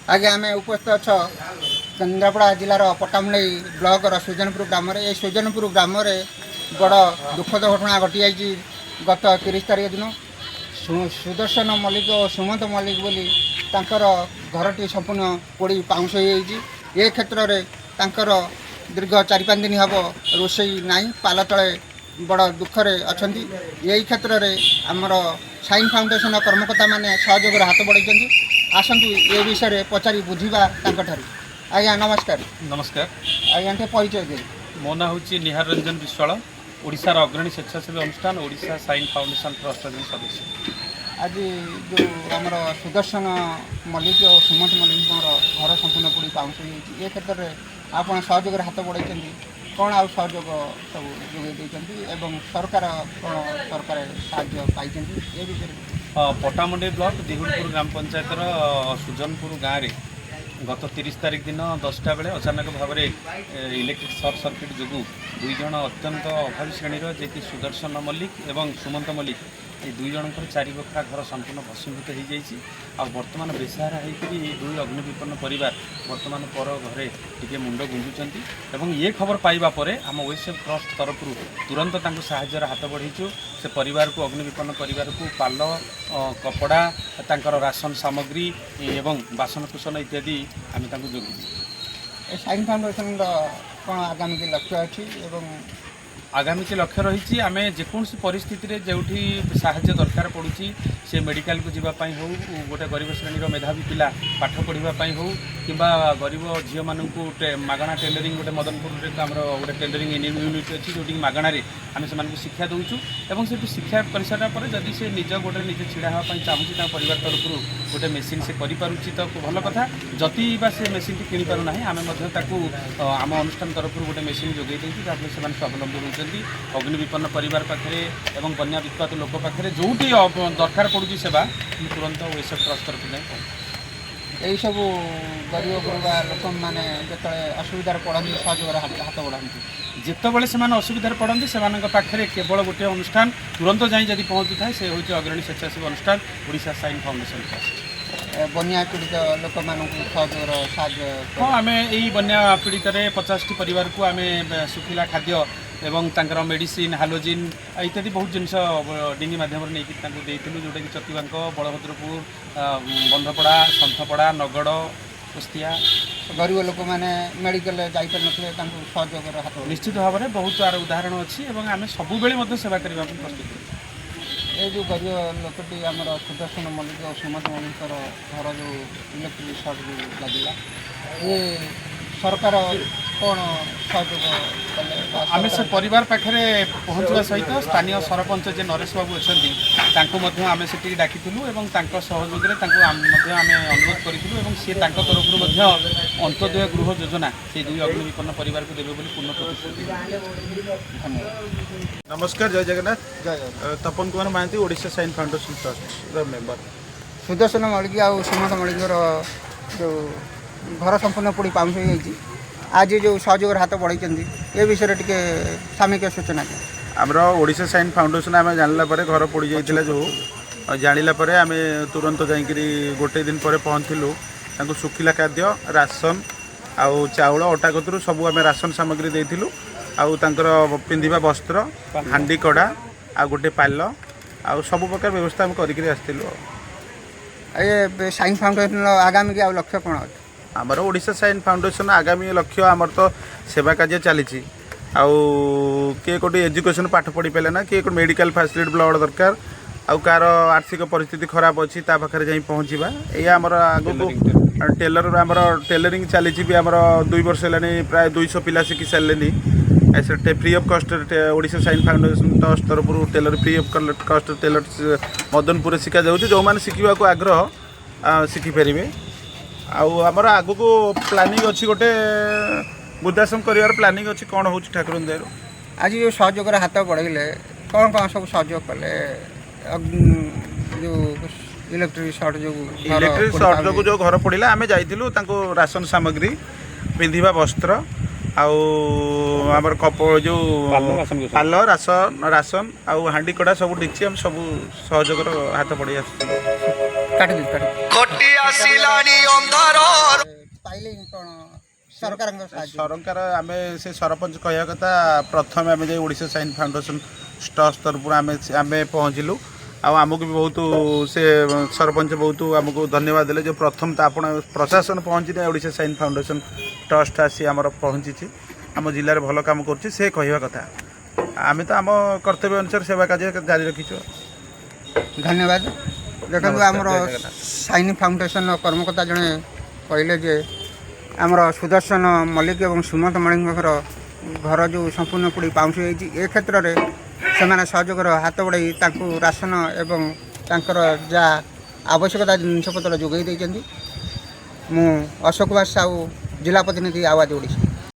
आगे आम उपस्थित अच्छ केन्द्रापड़ा जिलार पट्टामुंडई ब्लॉकर सुजनपुर ग्राम ये सुजनपुर ग्राम बड़ दुखद घटना घटी जाइए गत 30 तारीख दिन सुदर्शन मल्लिक और सुमंत मल्लिक बोली तांकर घरटी संपूर्ण पोड़ी पाउंस हो क्षेत्र में दीर्घ 4-5 दिन हम रोषई नाई पाल तले बड़ दुखरे अच्छा यही क्षेत्र में आमर साइन फाउंडेशन कर्मकर्ता मैंने सहयोग हाथ बढ़ाई आसतु ये विषय में पचारि बुझा आज्ञा नमस्कार। नमस्कार आज्ञा टे परिचय दे। मो ना हूँ निहार रंजन विश्वाल ओडिशार अग्रणी स्वेच्छासेवी अनुष्ठान ओडिशा साइन फाउंडेशन ट्रस्ट सदस्य। आज जो आमर सुदर्शन मल्लिक और सुमंत मल्लिक घर संपूर्ण पूरी पाउंस ये क्षेत्र में आप सहयोग हाथ बढ़ाई कौन आउ सहयोग सब जोगे सरकार कौन सरकार साहाय्य पाई ये विषय पट्टामुंडई ब्लॉक दिहुलपुर ग्राम पंचायतर सुजनपुर गाँव में गत 30 तारीख दिन 10टा बेले अचानक भाव में इलेक्ट्रिक सर्ट सर्किट जो दुई जन अत्यंत अभावी श्रेणी जे कि सुदर्शन मल्लिक एवं सुमंत मल्लिक ये दुई जनकर 4 बखरा घर संपूर्ण भस्मीभूत हो जाइए आ बर्तमान बेसहारा होकर दुई अग्निविपन्न परिवार बर्तमान पर घरे टी मुंड गुंजुंट एवं ये खबर पाइबा परे आम ओएसएफ ट्रस्ट तरफ तुरंत साहाय्य हाथ बढ़ाइचु से परिवार को अग्निविपन्न परिवार को पाल कपड़ा तांकर राशन सामग्री एवं बासनकुसन इत्यादि आम जोगी। साइन फाउंडेशन कौन आगामी लक्ष्य अच्छी आगामी के लक्ष्य रही आम जेकोसी परिस्थिति जो साहाय्य दरकार पड़ुची से मेडिकल को जीवाई हो गोटे गरीब श्रेणी मेधावी पिला पाठ पढ़ाई हो कि गरीब झील मानू मागणा टेलरिंग गोटे मदनपुर आम गोटे टेलरिंग यूनिट अच्छी जो मागणार आम से शिक्षा दूचु और से शिक्षा कर सारापर जदि से निज गोटे निजे छिड़ा हाँपाई चाहूँगी परिवार तरफ गोटे मेसीन से करुच्ची तो भल कथा जदि से मेसीन किणी पारना आम आम अनुष्ठान तरफ गोटे मेसीन जोगे देती जहाँफल से स्वावलम्बी होती अग्निविपन्न परिवार पाखे और बन्या वित्पात लोक पाखे जो दरकार पड़ुची सेवा तुरंत ओएसएफ ट्रस्ट तरफ जाए यही सब गरीब गुरुबा लोक मैंने जो असुविधार पड़ती सहयोग हाथ बढ़ाती जितेबाला से असुविधार पड़ती से पाखे केवल गोटे अनुष्ठान तुरंत जाए जब पहुँचु थाए से हूँ अग्रणी स्वेच्छासेवी अनुष्ठान ओडिशा साइन फाउंडेशन ट्रस्ट। बन्या पीड़ित लोक साहय हाँ आम यही बन्या पीड़ित 50टी परिवार को आम सुखिला खाद्य एवं तांकर मेडिसिन हालोजिन इत्यादि बहुत जिनस डिंगी माध्यम नहीं जोटा कि चतिबांक बलभद्रपुर बंधपड़ा सन्थपड़ा नगड़ कुस्तिया गरीब लोक मैंने मेडिकल जापर सहयोग हाथ निश्चित भाव में बहुत आर उदाहरण अच्छी आम सब सेवा करने प्रस्तुत। ये जो गरीब लोकटी आम सुदर्शन मल्लिक और सुमंत मल्लिक घर जो इलेक्ट्रिक सर्ट जो लगे ये सरकार कौन सहयोग कले आम से परिवार पाखे पहुँचवा सहित स्थानीय सरपंच जे नरेश बाबू अच्छा आम से डाकी सहयोग आम अनुरोध करूँ सी तरफ अंत्योदय गृह योजना से दुई अग्निविपन्न परिवार को देवे पूर्ण प्रतिश्रुति। नमस्कार जय Jagannath. Tapan Kumar Mahanty Odisha sign foundation trust member. Sudarshan Mallik और सुमंत मल्लिक जो घर संपूर्ण पूरी पाउंस हो आज जो सहयोग हाथ बढ़ाई ये विषय टी सामयिक सूचना आमर ओडिशा साइन फाउंडेशन आम जानला घर पोड़ी जाइए जो जानिला आम तुरंत जाकि गोटे दिन पर पहुँचलु सुखिला खाद्य राशन आउ चाउल अटा कतरू सब आम राशन सामग्री देलु आउ पिंधिबा वस्त्र हांडी कड़ा आ गोटे पाल आउ सब प्रकार व्यवस्था आम करिक आसलु। ये साइन फाउंडेशन आगामी के लक्ष्य कौन अच्छे आमर ओडिशा साइन फाउंडेशन आगामी लक्ष्य आमर तो सेवा कार्य चली किए कोटी एजुकेशन पाठ पढ़ी पारे ना किए मेडिकल फैसिलिटी ब्लड दरकार आउ कार आर्थिक परिस्थिति खराब अच्छी पाखे जा पहुँचवा ये आमर आगो टेलर आमर टेलरिंग चली भी आमर 2 वर्ष है प्राय 200 पिला शिखी सारे से free of cost Odisha sign foundation trust तरफ tailor free of cost tailor Madanpur शिखा जाऊँ जो मैंने शिखा आग्रह शिखिपारे आमर आग को प्लानिंग अच्छी गोटे वृद्धाश्रम कर प्लानिंग अच्छी कौन हो ठाकुर दया आज जो सहयोग हाथ बढ़े कौन कौन सब सहयोग कले जो इलेक्ट्रिक सर्ट जो घर पड़ा आम जाइलु राशन सामग्री पिंधिबा वस्त्र आमर कप जो पाल राशन आउ हांडी कड़ा सब डिची आम सब सहयोग हाथ बढ़ी आस। ଘୋଟି ଆସିଲାଣି ଅନ୍ଧାର ପାଇଲେ କ'ଣ ସରକାରଙ୍କ ସାହାଯ୍ୟ? ସରକାର ଆମେ ସେ ସରପଞ୍ଚ କହିବା କଥା ପ୍ରଥମେ ଆମେ ଯାଇ ଓଡ଼ିଶା ସାଇନ୍ ଫାଉଣ୍ଡେସନ୍ ଟ୍ରଷ୍ଟ ତରଫରୁ ଆମେ ପହଞ୍ଚିଲୁ ଆଉ ଆମକୁ ବି ବହୁତ ସେ ସରପଞ୍ଚ ବହୁତ ଆମକୁ ଧନ୍ୟବାଦ ଦେଲେ ଯେ ପ୍ରଥମ ତ ଆପଣ ପ୍ରଶାସନ ପହଞ୍ଚିଲେ ଓଡ଼ିଶା ସାଇନ୍ ଫାଉଣ୍ଡେସନ୍ ଟ୍ରଷ୍ଟ ଆସି ଆମର ପହଞ୍ଚିଛି ଆମ ଜିଲ୍ଲାରେ ଭଲ କାମ କରୁଛି ସେ କହିବା କଥା ଆମେ ତ ଆମ କର୍ତ୍ତବ୍ୟ ଅନୁସାରେ ସେବା କାର୍ଯ୍ୟ ଜାରି ରଖିଛୁ। ଧନ୍ୟବାଦ। ଦେଖନ୍ତୁ ଆମର ସାଇନ୍ ଫାଉଣ୍ଡେସନ୍ର କର୍ମକର୍ତ୍ତା ଜଣେ କହିଲେ ଯେ ଆମର ସୁଦର୍ଶନ ମଲ୍ଲିକ ଏବଂ ସୁମନ୍ତ ମଳିକଙ୍କର ଘର ଯେଉଁ ସମ୍ପୂର୍ଣ୍ଣ ପୋଡ଼ି ପାଉଁଶ ହୋଇଛି ଏ କ୍ଷେତ୍ରରେ ସେମାନେ ସହଯୋଗର ହାତ ବଢ଼ାଇ ତାଙ୍କୁ ରାସନ ଏବଂ ତାଙ୍କର ଯାହା ଆବଶ୍ୟକତା ଜିନିଷପତ୍ର ଯୋଗାଇ ଦେଇଛନ୍ତି। ମୁଁ ଅଶୋକ କୁମାର ସାହୁ, ଜିଲ୍ଲା ପ୍ରତିନିଧି, ଆୱାଜ ଓଡ଼ିଶା।